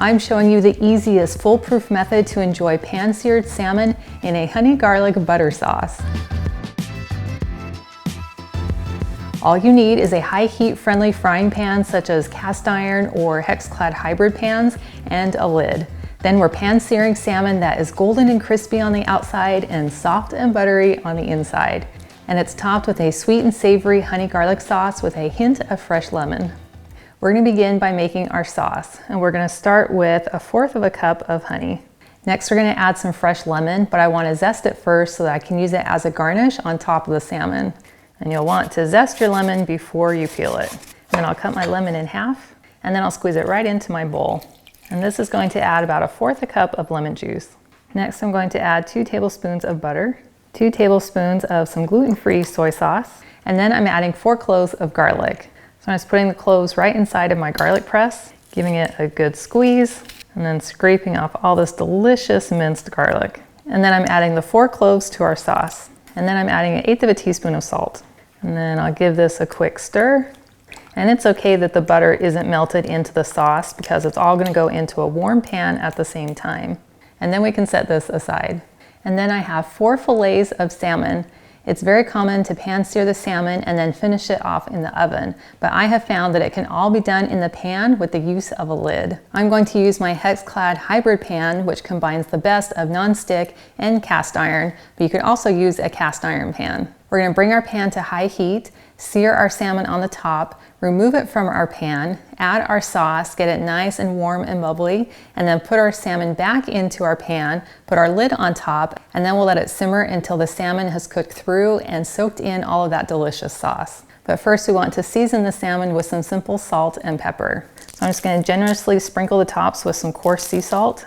I'm showing you the easiest foolproof method to enjoy pan-seared salmon in a honey garlic butter sauce. All you need is a high heat friendly frying pan such as cast iron or Hexclad Hybrid pans and a lid. Then we're pan-searing salmon that is golden and crispy on the outside and soft and buttery on the inside. And it's topped with a sweet and savory honey garlic sauce with a hint of fresh lemon. We're going to begin by making our sauce, and we're going to start with 1/4 cup of honey. Next we're going to add some fresh lemon, but I want to zest it first so that I can use it as a garnish on top of the salmon. And you'll want to zest your lemon before you peel it. And then I'll cut my lemon in half, and then I'll squeeze it right into my bowl. And this is going to add about 1/4 cup of lemon juice. Next I'm going to add 2 tablespoons of butter, 2 tablespoons of some gluten-free soy sauce, and then I'm adding 4 cloves of garlic. So I'm just putting the cloves right inside of my garlic press, giving it a good squeeze, and then scraping off all this delicious minced garlic. And then I'm adding the 4 cloves to our sauce. And then I'm adding 1/8 teaspoon of salt. And then I'll give this a quick stir. And it's okay that the butter isn't melted into the sauce because it's all going to go into a warm pan at the same time. And then we can set this aside. And then I have 4 fillets of salmon. It's very common to pan-sear the salmon and then finish it off in the oven, but I have found that it can all be done in the pan with the use of a lid. I'm going to use my Hexclad Hybrid pan, which combines the best of non-stick and cast iron, but you can also use a cast iron pan. We're going to bring our pan to high heat, sear our salmon on the top, remove it from our pan, add our sauce, get it nice and warm and bubbly, and then put our salmon back into our pan, put our lid on top, and then we'll let it simmer until the salmon has cooked through and soaked in all of that delicious sauce. But first we want to season the salmon with some simple salt and pepper. So I'm just going to generously sprinkle the tops with some coarse sea salt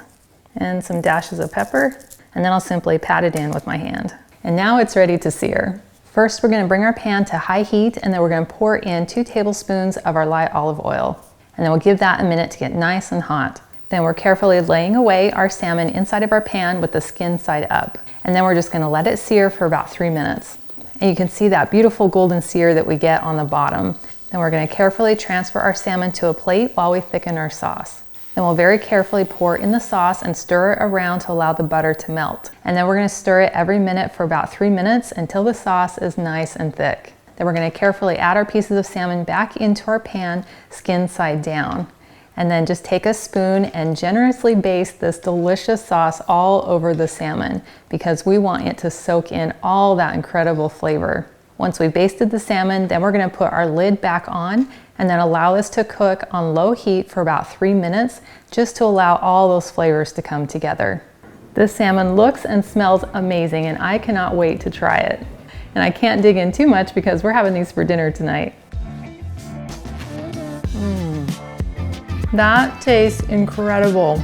and some dashes of pepper, and then I'll simply pat it in with my hand. And now it's ready to sear. First, we're going to bring our pan to high heat, and then we're going to pour in 2 tablespoons of our light olive oil. And then we'll give that a minute to get nice and hot. Then we're carefully laying away our salmon inside of our pan with the skin side up. And then we're just going to let it sear for about 3 minutes. And you can see that beautiful golden sear that we get on the bottom. Then we're going to carefully transfer our salmon to a plate while we thicken our sauce. Then we'll very carefully pour in the sauce and stir it around to allow the butter to melt. And then we're going to stir it every minute for about 3 minutes until the sauce is nice and thick. Then we're going to carefully add our pieces of salmon back into our pan, skin side down. And then just take a spoon and generously baste this delicious sauce all over the salmon because we want it to soak in all that incredible flavor. Once we've basted the salmon, then we're going to put our lid back on and then allow this to cook on low heat for about 3 minutes just to allow all those flavors to come together. This salmon looks and smells amazing and I cannot wait to try it. And I can't dig in too much because we're having these for dinner tonight. That tastes incredible.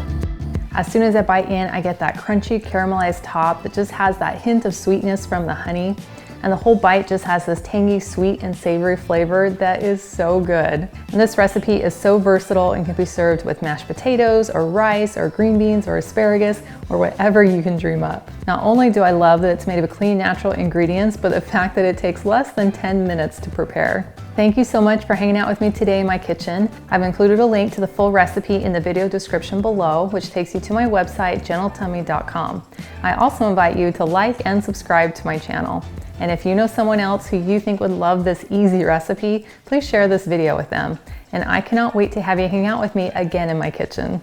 As soon as I bite in, I get that crunchy caramelized top that just has that hint of sweetness from the honey. And the whole bite just has this tangy, sweet, and savory flavor that is so good. And this recipe is so versatile and can be served with mashed potatoes or rice or green beans or asparagus or whatever you can dream up. Not only do I love that it's made of clean, natural ingredients, but the fact that it takes less than 10 minutes to prepare. Thank you so much for hanging out with me today in my kitchen. I've included a link to the full recipe in the video description below, which takes you to my website, gentletummy.com. I also invite you to like and subscribe to my channel. And if you know someone else who you think would love this easy recipe, please share this video with them. And I cannot wait to have you hang out with me again in my kitchen.